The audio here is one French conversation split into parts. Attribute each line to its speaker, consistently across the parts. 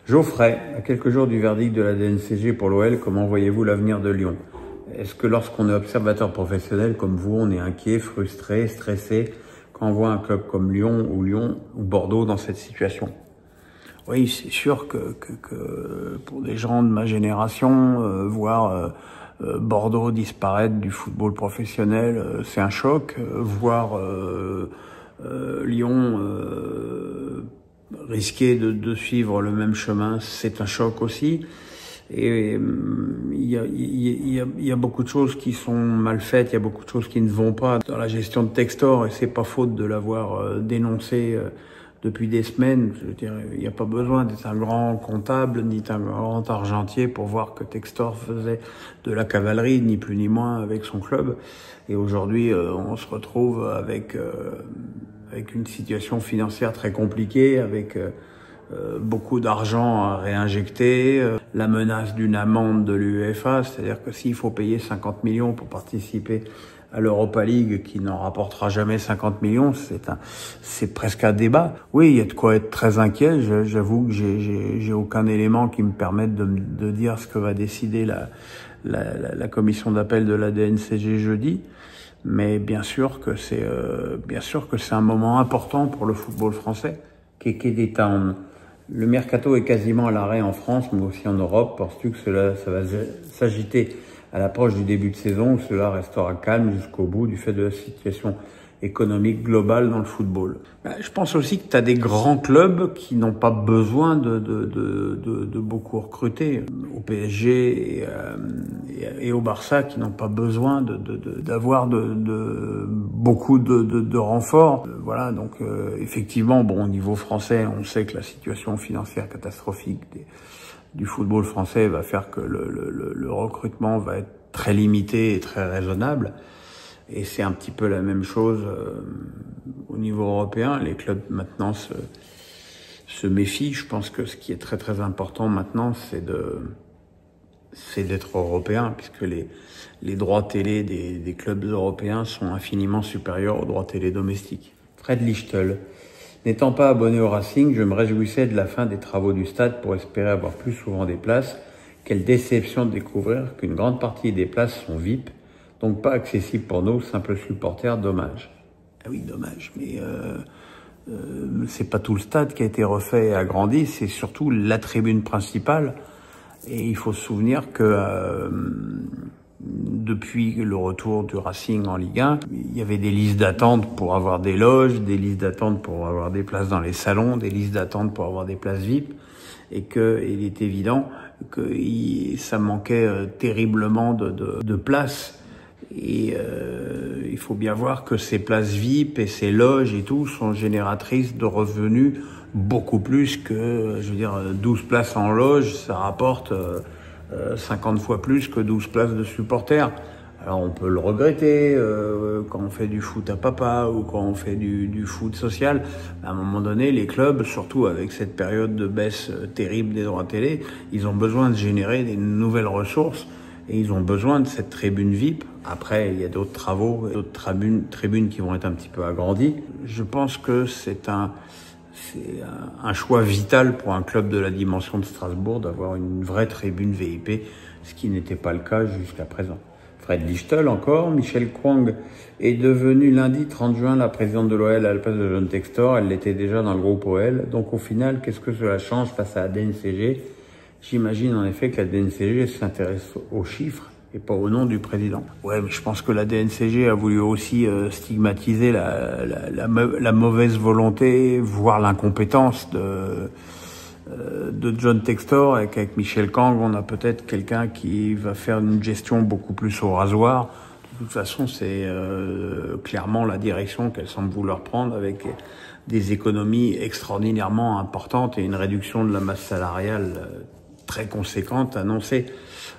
Speaker 1: Geoffrey, à quelques jours du verdict de la DNCG pour l'OL, comment voyez-vous l'avenir de Lyon? Est-ce que lorsqu'on est observateur professionnel comme vous, on est inquiet, frustré, stressé quand on voit un club comme Lyon ou Bordeaux dans cette situation?
Speaker 2: Oui, c'est sûr que pour des gens de ma génération, voir Bordeaux disparaître du football professionnel, c'est un choc. Voir Lyon risquer de suivre le même chemin, c'est un choc aussi. Et il y a beaucoup de choses qui sont mal faites, il y a beaucoup de choses qui ne vont pas dans la gestion de Textor, et c'est pas faute de l'avoir dénoncé depuis des semaines. Je veux dire, il n'y a pas besoin d'être un grand comptable ni un grand argentier pour voir que Textor faisait de la cavalerie, ni plus ni moins, avec son club. Et aujourd'hui, on se retrouve avec une situation financière très compliquée, avec beaucoup d'argent à réinjecter, la menace d'une amende de l'UEFA, c'est-à-dire que s'il faut payer 50 millions pour participer à l'Europa League, qui n'en rapportera jamais 50 millions, c'est presque un débat. Oui, il y a de quoi être très inquiet. J'avoue que j'ai aucun élément qui me permette de dire ce que va décider la commission d'appel de la DNCG jeudi. Mais bien sûr que c'est un moment important pour le football français.
Speaker 1: Keke Town. Le mercato est quasiment à l'arrêt en France, mais aussi en Europe. Penses-tu que ça va s'agiter à l'approche du début de saison, ou cela restera calme jusqu'au bout du fait de la situation économique globale dans le football?
Speaker 2: Je pense aussi que tu as des grands clubs qui n'ont pas besoin de beaucoup recruter. Au PSG et au Barça, qui n'ont pas besoin d'avoir beaucoup de renforts. Voilà, donc effectivement, bon, au niveau français, on sait que la situation financière catastrophique du football français va faire que le recrutement va être très limité et très raisonnable. Et c'est un petit peu la même chose au niveau européen. Les clubs maintenant se méfient. Je pense que ce qui est très très important maintenant, c'est d'être européen, puisque les droits télé des clubs européens sont infiniment supérieurs aux droits télé domestiques.
Speaker 1: Fred Lichtel. N'étant pas abonné au Racing, je me réjouissais de la fin des travaux du stade pour espérer avoir plus souvent des places. Quelle déception de découvrir qu'une grande partie des places sont VIP, donc pas accessibles pour nous, simples supporters. Dommage.
Speaker 2: Ah oui, dommage, mais c'est pas tout le stade qui a été refait et agrandi, c'est surtout la tribune principale. Et il faut se souvenir que depuis le retour du Racing en Ligue 1, il y avait des listes d'attente pour avoir des loges, des listes d'attente pour avoir des places dans les salons, des listes d'attente pour avoir des places VIP, et il est évident que ça manquait terriblement de places. Et il faut bien voir que ces places VIP et ces loges et tout sont génératrices de revenus beaucoup plus que, je veux dire, 12 places en loge, ça rapporte 50 fois plus que 12 places de supporters. Alors on peut le regretter quand on fait du foot à papa ou quand on fait du foot social. À un moment donné, les clubs, surtout avec cette période de baisse terrible des droits télé, ils ont besoin de générer des nouvelles ressources et ils ont besoin de cette tribune VIP. Après, il y a d'autres travaux, d'autres tribunes qui vont être un petit peu agrandies. Je pense que c'est un choix vital pour un club de la dimension de Strasbourg d'avoir une vraie tribune VIP, ce qui n'était pas le cas jusqu'à présent.
Speaker 1: Fred Lichtel encore. Michel Kwang est devenue lundi 30 juin la présidente de l'OL à la place de John Textor. Elle l'était déjà dans le groupe OL. Donc au final, qu'est-ce que cela change face à la DNCG? J'imagine en effet que la DNCG s'intéresse aux chiffres et pas au nom du président.
Speaker 2: Ouais, mais je pense que la DNCG a voulu aussi stigmatiser la mauvaise volonté, voire l'incompétence de John Textor, et qu'avec Michel Kwang, on a peut-être quelqu'un qui va faire une gestion beaucoup plus au rasoir. De toute façon, c'est clairement la direction qu'elle semble vouloir prendre, avec des économies extraordinairement importantes et une réduction de la masse salariale très conséquente annoncée.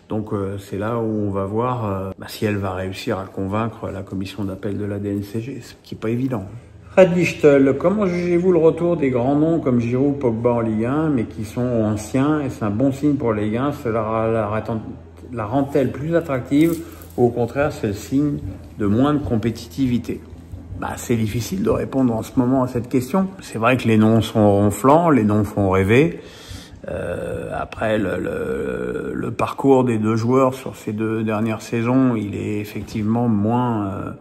Speaker 2: Donc c'est là où on va voir si elle va réussir à convaincre la commission d'appel de la DNCG, ce qui n'est pas évident.
Speaker 1: Fred Lichtel, comment jugez-vous le retour des grands noms comme Giroud, Pogba en Ligue 1, mais qui sont anciens? Et c'est un bon signe pour les Ligue 1. Cela la rend-elle plus attractive, ou au contraire c'est le signe de moins de compétitivité?
Speaker 2: C'est difficile de répondre en ce moment à cette question. C'est vrai que les noms sont ronflants, les noms font rêver. Après, le parcours des deux joueurs sur ces 2 dernières saisons, il est effectivement moins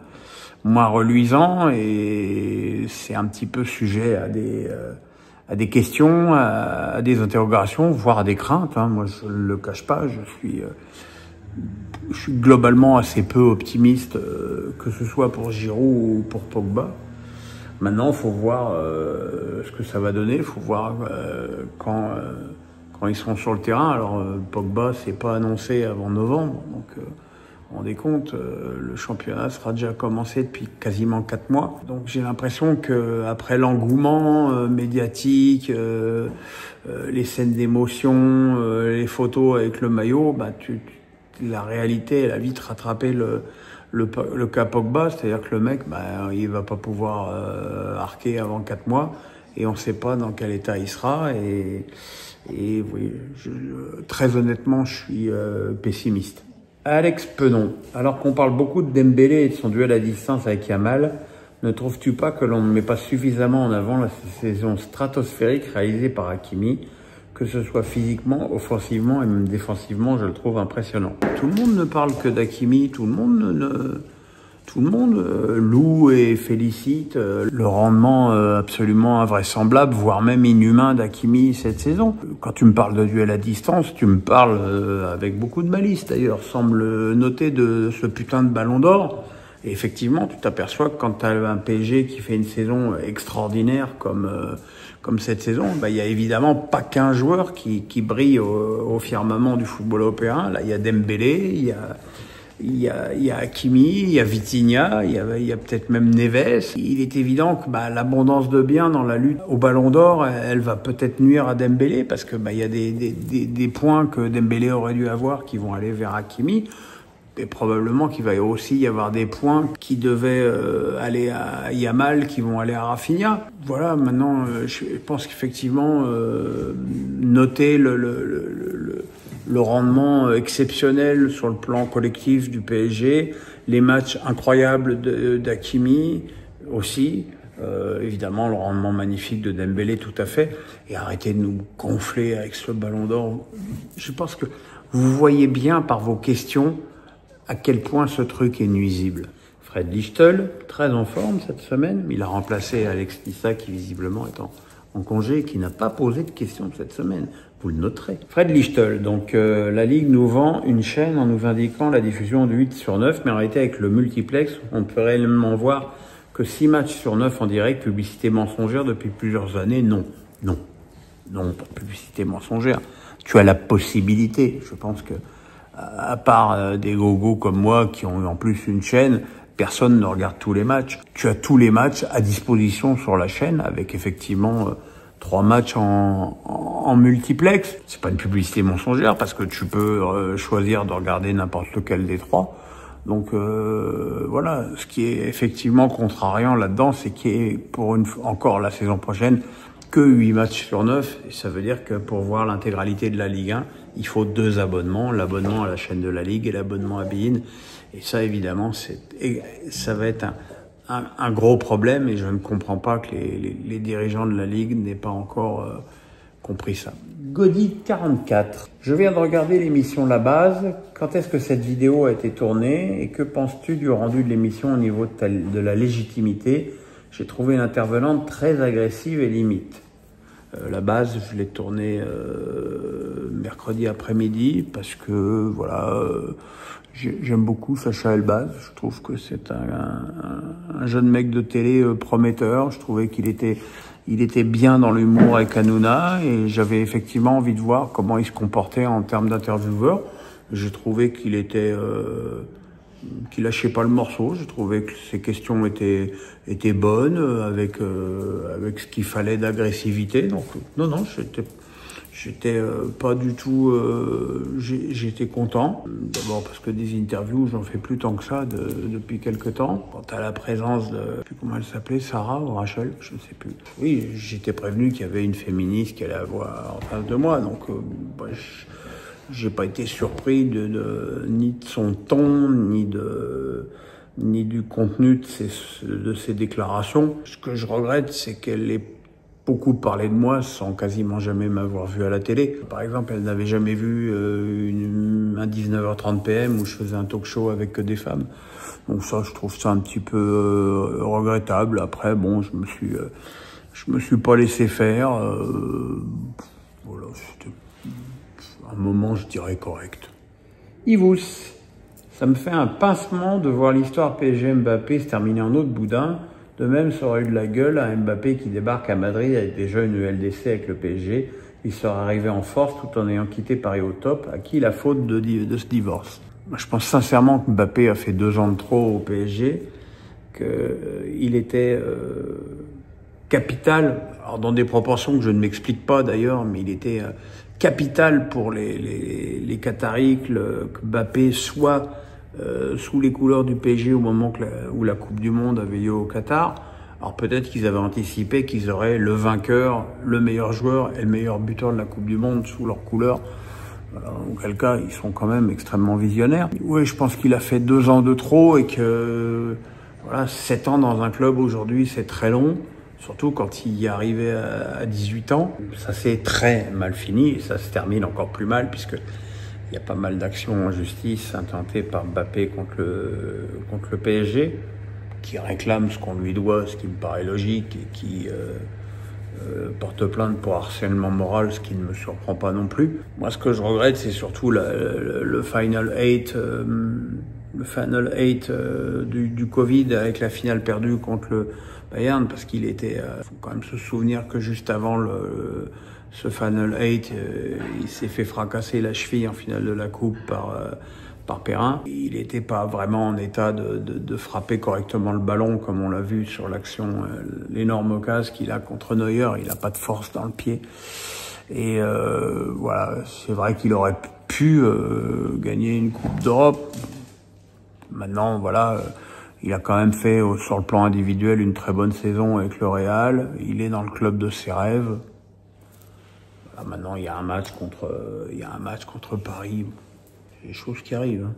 Speaker 2: reluisant et c'est un petit peu sujet à des questions, à des interrogations, voire à des craintes. Moi, je le cache pas, je suis globalement assez peu optimiste, que ce soit pour Giroud ou pour Pogba. Maintenant, faut voir ce que ça va donner. Faut voir quand ils seront sur le terrain. Alors Pogba, c'est pas annoncé avant novembre, donc vous vous rendez compte, le championnat sera déjà commencé depuis quasiment 4 mois. Donc j'ai l'impression que après l'engouement médiatique, les scènes d'émotion, les photos avec le maillot, la réalité, elle a vite rattrapé le cas Pogba, c'est-à-dire que le mec, il va pas pouvoir arquer avant 4 mois et on sait pas dans quel état il sera et oui, très honnêtement, je suis pessimiste. Alex Penon, alors qu'on parle beaucoup de Dembélé et de son duel à distance avec Yamal, ne trouves-tu pas que l'on ne met pas suffisamment en avant la saison stratosphérique réalisée par Hakimi, que ce soit physiquement, offensivement et même défensivement, je le trouve impressionnant. Tout le monde ne parle que d'Hakimi, tout le monde loue et félicite le rendement absolument invraisemblable, voire même inhumain d'Hakimi cette saison. Quand tu me parles de duel à distance, tu me parles avec beaucoup de malice d'ailleurs, semble noter de ce putain de ballon d'or. Et effectivement, tu t'aperçois que quand tu as un PSG qui fait une saison extraordinaire comme cette saison, il y a évidemment pas qu'un joueur qui brille au firmament du football européen. Là, il y a Dembélé, il y a Hakimi, il y a Vitinha, il y a peut-être même Neves. Il est évident que l'abondance de biens dans la lutte au Ballon d'Or, elle va peut-être nuire à Dembélé parce que il y a des points que Dembélé aurait dû avoir qui vont aller vers Hakimi. Et probablement qu'il va aussi y avoir des points qui devaient aller à Yamal, qui vont aller à Rafinha. Voilà, maintenant, je pense qu'effectivement, noter le rendement exceptionnel sur le plan collectif du PSG, les matchs incroyables d'Hakimi aussi, évidemment le rendement magnifique de Dembélé tout à fait, et arrêtez de nous gonfler avec ce ballon d'or. Je pense que vous voyez bien par vos questions à quel point ce truc est nuisible. Fred Lichtel, très en forme cette semaine, il a remplacé Alex Lissa qui visiblement est en congé et qui n'a pas posé de questions cette semaine. Vous le noterez. Fred Lichtel, donc la Ligue nous vend une chaîne en nous indiquant la diffusion de 8/9, mais en réalité avec le multiplex, on peut réellement voir que 6 matchs sur 9 en direct, publicité mensongère depuis plusieurs années. Non, pour publicité mensongère. Tu as la possibilité, je pense que à part des gogos comme moi qui ont en plus une chaîne, personne ne regarde tous les matchs. Tu as tous les matchs à disposition sur la chaîne avec effectivement 3 matchs en multiplex. C'est pas une publicité mensongère parce que tu peux choisir de regarder n'importe lequel des 3. Donc voilà, ce qui est effectivement contrariant là-dedans, c'est qu'il y ait encore la saison prochaine que 8 matchs sur 9, et ça veut dire que pour voir l'intégralité de la Ligue 1, il faut 2 abonnements, l'abonnement à la chaîne de la Ligue et l'abonnement à beIN. Et ça, évidemment, ça va être un gros problème, et je ne comprends pas que les dirigeants de la Ligue n'aient pas encore compris ça. Gaudi 44. Je viens de regarder l'émission La Base. Quand est-ce que cette vidéo a été tournée et que penses-tu du rendu de l'émission au niveau de la légitimité? J'ai trouvé une intervenante très agressive et limite. La Base, je l'ai tournée mercredi après-midi parce que voilà, j'aime beaucoup Sacha Elbaz. Je trouve que c'est un jeune mec de télé prometteur. Je trouvais qu'il était bien dans l'humour avec Hanouna et j'avais effectivement envie de voir comment il se comportait en termes d'intervieweur. J'ai trouvé qu'il lâchait pas le morceau. J'ai trouvé que ses questions étaient bonnes avec ce qu'il fallait d'agressivité. Donc non, j'étais pas du tout. J'étais content. D'abord parce que des interviews, j'en fais plus tant que ça depuis quelque temps. Quant à la présence de, je sais plus comment elle s'appelait, Sarah ou Rachel, je ne sais plus. Oui, j'étais prévenu qu'il y avait une féministe qui allait avoir en face de moi. Donc j'ai pas été surpris ni de son ton, ni du contenu de ses déclarations. Ce que je regrette, c'est qu'elle ait beaucoup parlé de moi sans quasiment jamais m'avoir vu à la télé. Par exemple, elle n'avait jamais vu un 19h30 PM où je faisais un talk show avec que des femmes. Donc ça, je trouve ça un petit peu regrettable. Après, bon, je me suis pas laissé faire. Voilà, c'était un moment, je dirais, correct.
Speaker 1: Yvous, ça me fait un pincement de voir l'histoire PSG-Mbappé se terminer en autre boudin. De même, ça aurait eu de la gueule à Mbappé qui débarque à Madrid avec déjà une ULDC avec le PSG. Il serait arrivé en force tout en ayant quitté Paris au top. À qui la faute de ce divorce?
Speaker 2: Moi, je pense sincèrement que Mbappé a fait 2 ans de trop au PSG, qu'il était capital, alors dans des proportions que je ne m'explique pas d'ailleurs, mais il était capital pour les Qataris que Mbappé soit sous les couleurs du PSG au moment où la Coupe du Monde avait lieu au Qatar. Alors peut-être qu'ils avaient anticipé qu'ils auraient le vainqueur, le meilleur joueur et le meilleur buteur de la Coupe du Monde sous leurs couleurs. Voilà, auquel cas, ils sont quand même extrêmement visionnaires. Oui, je pense qu'il a fait 2 ans de trop et que voilà, 7 ans dans un club aujourd'hui, c'est très long. Surtout quand il y est arrivé à 18 ans. Ça s'est très mal fini et ça se termine encore plus mal puisque il y a pas mal d'actions en justice intentées par Mbappé contre le PSG, qui réclame ce qu'on lui doit, ce qui me paraît logique, et qui porte plainte pour harcèlement moral, ce qui ne me surprend pas non plus. Moi, ce que je regrette, c'est surtout le Final 8, du Covid avec la finale perdue contre le Bayern, parce qu'il était... faut quand même se souvenir que juste avant ce Final 8, il s'est fait fracasser la cheville en finale de la Coupe par Perrin. Il n'était pas vraiment en état de frapper correctement le ballon, comme on l'a vu sur l'action, l'énorme occasion qu'il a contre Neuer. Il n'a pas de force dans le pied. Et voilà, c'est vrai qu'il aurait pu gagner une Coupe d'Europe. Maintenant, voilà, il a quand même fait, sur le plan individuel, une très bonne saison avec le Real. Il est dans le club de ses rêves. Voilà, maintenant, il y a un match contre Paris. C'est des choses qui arrivent. Hein.